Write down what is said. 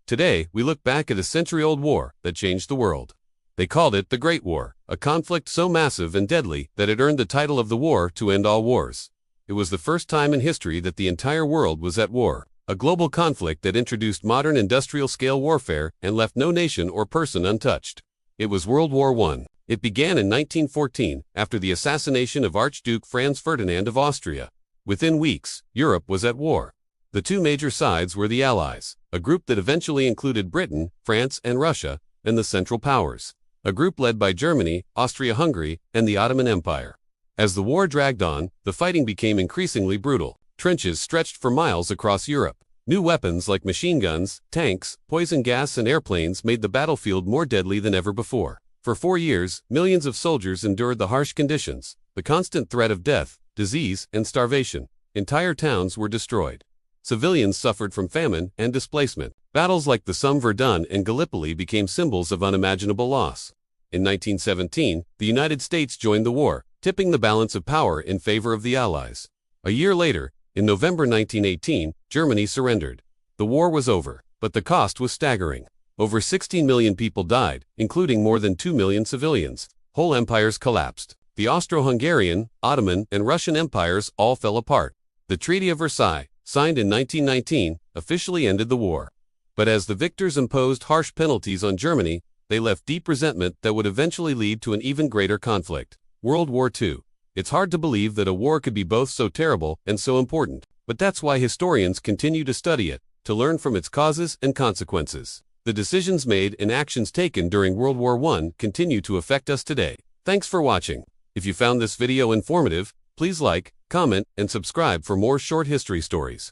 Today, we look back at a century-old war that changed the world. They called it the Great War, a conflict so massive and deadly that it earned the title of the war to end all wars. It was the first time in history that the entire world was at war, a global conflict that introduced modern industrial-scale warfare and left no nation or person untouched. It was World War I. It began in 1914, after the assassination of Archduke Franz Ferdinand of Austria. Within weeks, Europe was at war. The two major sides were the Allies, a group that eventually included Britain, France, and Russia, and the Central Powers, a group led by Germany, Austria-Hungary, and the Ottoman Empire. As the war dragged on, the fighting became increasingly brutal. Trenches stretched for miles across Europe. New weapons like machine guns, tanks, poison gas, and airplanes made the battlefield more deadly than ever before. For 4 years, millions of soldiers endured the harsh conditions, the constant threat of death, disease, and starvation. Entire towns were destroyed. Civilians suffered from famine and displacement. Battles like the Somme, Verdun, and Gallipoli became symbols of unimaginable loss. In 1917, the United States joined the war, tipping the balance of power in favor of the Allies. A year later, in November 1918, Germany surrendered. The war was over, but the cost was staggering. Over 16 million people died, including more than 2 million civilians. Whole empires collapsed. The Austro-Hungarian, Ottoman, and Russian empires all fell apart. The Treaty of Versailles, signed in 1919, officially ended the war. But as the victors imposed harsh penalties on Germany, they left deep resentment that would eventually lead to an even greater conflict. World War II. It's hard to believe that a war could be both so terrible and so important, but that's why historians continue to study it, to learn from its causes and consequences. The decisions made and actions taken during World War I continue to affect us today. Thanks for watching. If you found this video informative, please like, comment, and subscribe for more short history stories.